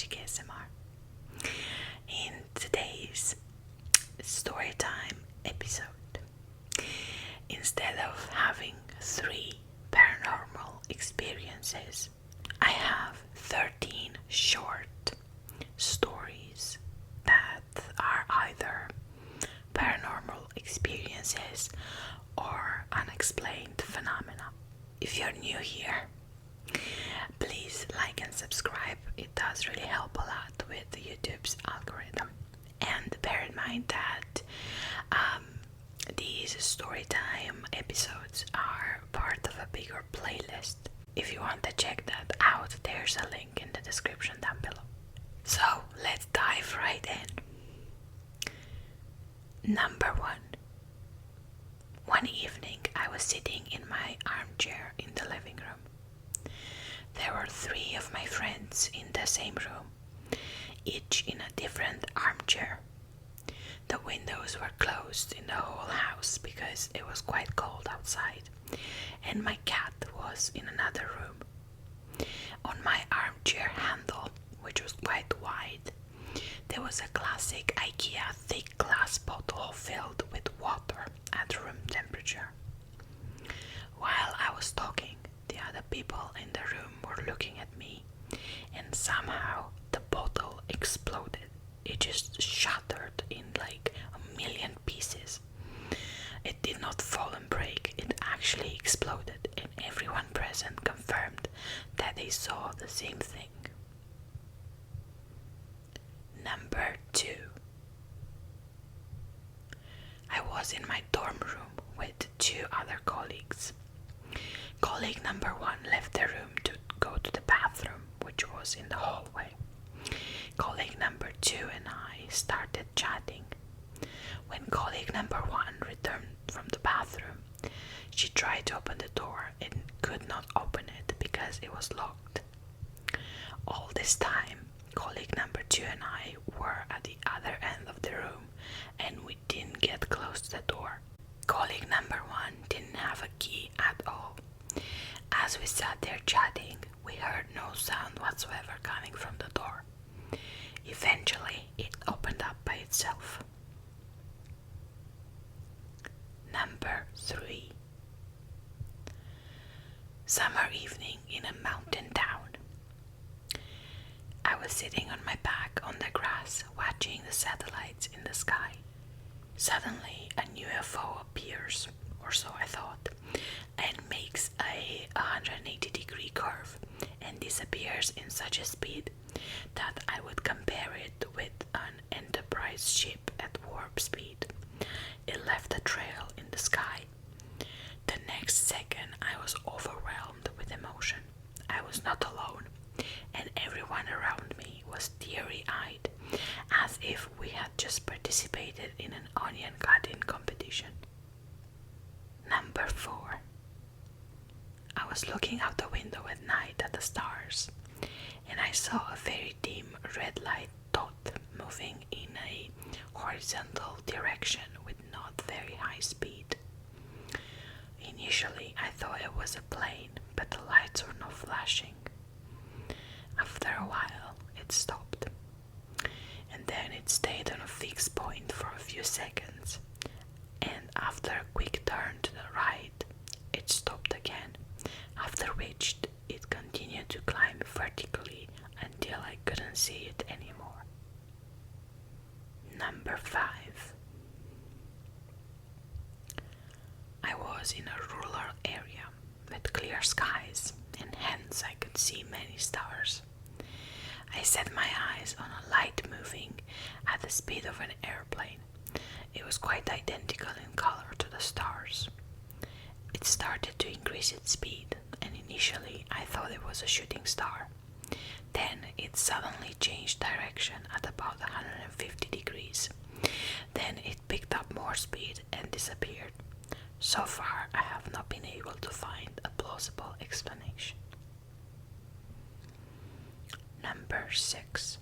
Magic ASMR. In today's storytime episode, instead of having 3 paranormal experiences, I have 13 short stories that are either paranormal experiences or unexplained phenomena. If you're new here, please like and subscribe. It does really help a lot with YouTube's algorithm. And bear in mind that these storytime episodes are part of a bigger playlist. If you want to check that out, there's a link in the description down below. So let's dive right in. Number 1. One evening I was sitting in my armchair in the living room. There were 3 of my friends in the same room, each in a different armchair. The windows were closed in the whole house because it was quite cold outside, and my cat was in another room. On my armchair handle, which was quite wide, there was a classic IKEA thick glass bottle filled with water at room temperature. While I was talking, the other people in the room were looking at me, and somehow the bottle exploded. It just shattered in like a million pieces. It did not fall and break, it actually exploded, and everyone present confirmed that they saw the same thing. Number 2. I was in my dorm room with 2 other colleagues. Colleague number 1 left the room to go to the bathroom, which was in the hallway. Colleague number 2 and I started chatting. When colleague number 1 returned from the bathroom, she tried to open the door and could not open it because it was locked. All this time, colleague number 2 and I were at the other end of the room, and we didn't get close to the door. Colleague number 1 didn't have a key at all. As we sat there chatting, we heard no sound whatsoever coming from the door. Eventually, it opened up by itself. Number 3. Summer evening in a mountain town. I was sitting on my back on the grass watching the satellites in the sky. Suddenly, a UFO appears, or so I thought, and makes a 180-degree curve and disappears in such a speed that I would compare it with an Enterprise ship at warp speed. It left a trail in the sky. The next second, I was overwhelmed with emotion. I was not alone, and everyone around me was teary-eyed, as if we had just participated in an onion cutting competition. Number 4. I was looking out the window at night at the stars, and I saw a very dim red light dot moving in a horizontal direction with not very high speed. Initially, I thought it was a plane, but the lights were not flashing. After a while, it stopped, and then it stayed on a fixed point for a few seconds, and after a quick turn to the right, it stopped again, after which it continued to climb vertically until I couldn't see it anymore. Number 5. I was in a rural area with clear skies, and hence I could see many stars. I set my eyes on a light moving at the speed of an airplane. It was quite identical in color to the stars. It started to increase its speed, and initially I thought it was a shooting star. Then it suddenly changed direction at about 150 degrees. Then it picked up more speed and disappeared. So far, I have not been able to find a plausible explanation. Number 6.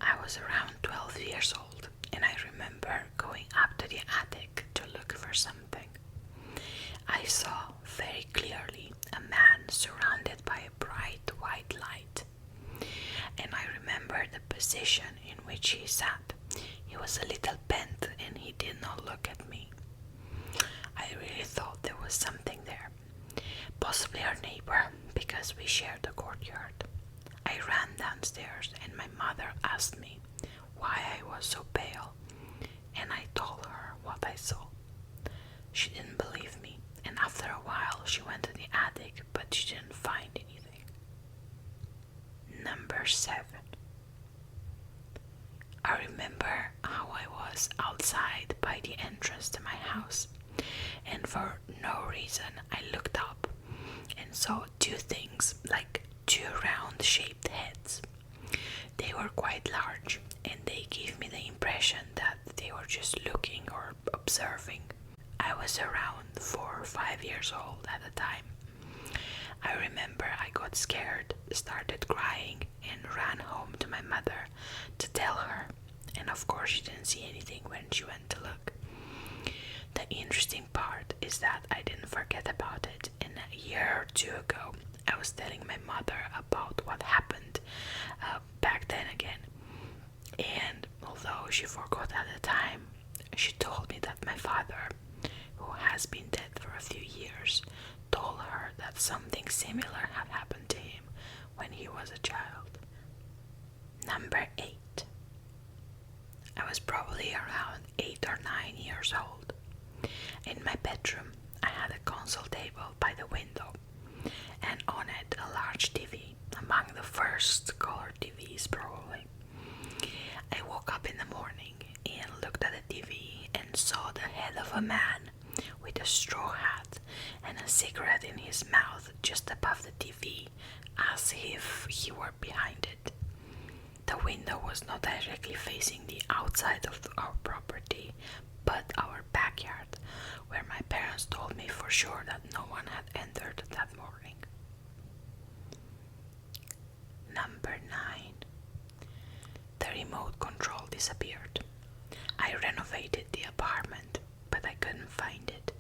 I was around 12 years old, and I remember going up to the attic to look for something. I saw very clearly a man surrounded by a bright white light. position in which he sat. He was a little bent and he did not look at me. I really thought there was something there, possibly our neighbor, because we shared the courtyard. I ran downstairs and my mother asked me why I was so pale, and I told her what I saw. She didn't believe me, and after a while she went to the attic, but she didn't find anything. Number 7. I remember how I was outside by the entrance to my house, and for no reason I looked up and saw two things, like two round-shaped heads. They were quite large, and they gave me the impression that they were just looking or observing. I was around 4 or 5 years old at the time. I remember I got scared, started crying, and ran home to my mother to tell her, and of course she didn't see anything when she went to look. The interesting part is that I didn't forget about it, and a year or two ago I was telling my mother about what happened back then again, and although she forgot at the time, she told me that my father, who has been dead for a few years, told her that something similar had happened to him when he was a child. Number 8. I was probably around 8 or 9 years old. In my bedroom, I had a console table by the window, and on it a large TV, among the first color TVs probably. I woke up in the morning and looked at the TV and saw the head of a man with a straw hat and a cigarette in his mouth just above the TV, as if he were behind it. The window was not directly facing the outside of our property, but our backyard, where my parents told me for sure that no one had entered that morning. Number 9. The remote control disappeared. I renovated the apartment, but I couldn't find it.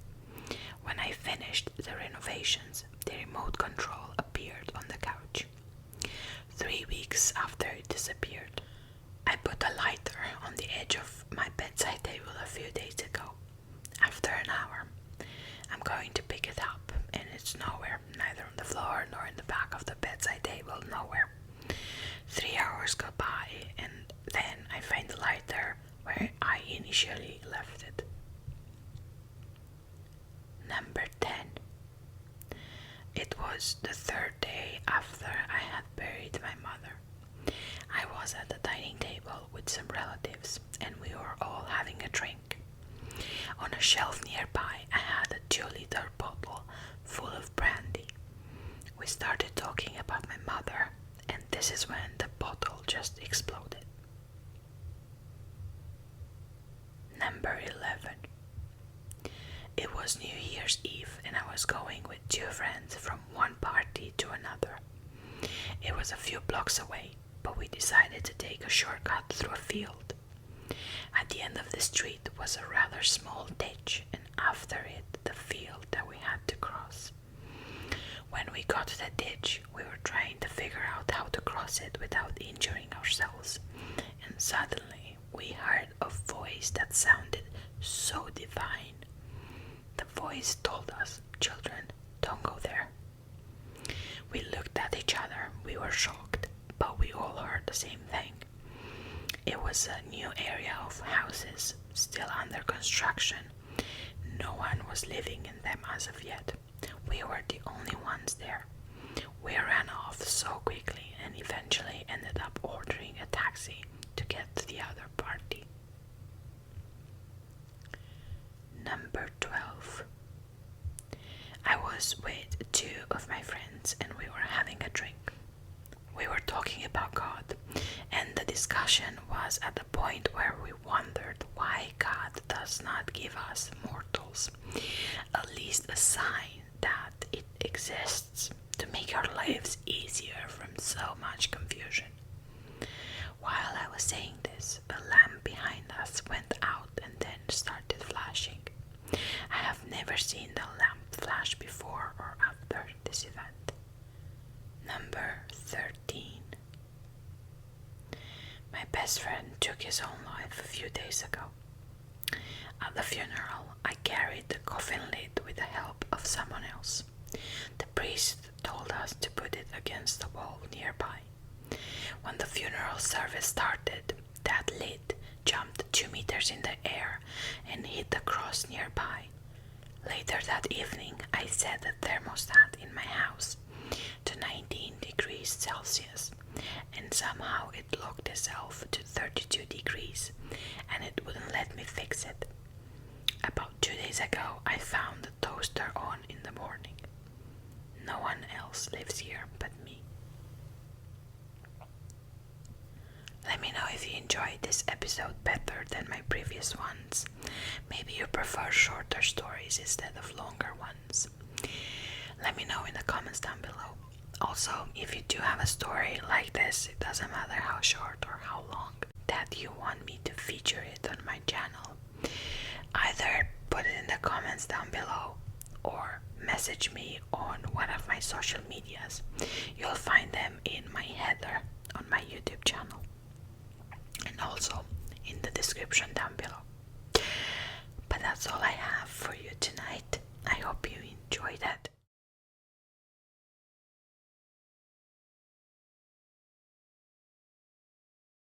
When I finished the renovations, the remote control appeared on the couch. 3 weeks after it disappeared, I put a lighter on the edge of my bedside table a few days ago. After an hour, I'm going to pick it up, and it's nowhere, neither on the floor nor in the back of the bedside table, nowhere. 3 hours go by, and then I find the lighter where I initially left it. Number 10. It was the 3rd day after I had buried my mother. I was at the dining table with some relatives, and we were all having a drink. On a shelf nearby, I had a 2-liter bottle full of brandy. We started talking about my mother, and this is when the bottle just exploded. Number 11. It was New Year's Eve, and I was going with 2 friends from one party to another. It was a few blocks away, but we decided to take a shortcut through a field. At the end of the street was a rather small ditch, and after it the field that we had to cross. When we got to the ditch, we were trying to figure out how to cross it without injuring ourselves, and suddenly we heard a voice that sounded so divine. The voice told us, "Children, don't go there." We looked at each other. We were shocked, but we all heard the same thing. It was a new area of houses, still under construction. No one was living in them as of yet. We were the only ones there. We ran off so quickly and eventually ended up ordering a taxi to get to the other party. Number 12. I was with 2 of my friends and we were having a drink. We were talking about God, and the discussion was at the point where we wondered why God does not give us mortals at least a sign that it exists to make our lives easier from so much confusion. While I was saying this, a lamp behind us went out and then started flashing. I have never seen the lamp flash before or after this event. Number 13. My best friend took his own life a few days ago. At the funeral, I carried the coffin lid with the help of someone else. The priest told us to put it against the wall nearby. When the funeral service started, that lid jumped 2 meters in the air and hit the cross nearby. Later that evening, I set the thermostat in my house to 19 degrees Celsius, and somehow it locked itself to 32 degrees, and it wouldn't let me fix it. About 2 days ago, I found the toaster on in the morning. No one else lives here but me. Let me know if you enjoyed this episode better than my previous ones. Maybe you prefer shorter stories instead of longer ones. Let me know in the comments down below. Also, if you do have a story like this, it doesn't matter how short or how long, that you want me to feature it on my channel, either put it in the comments down below or message me on one of my social medias. You'll find them in my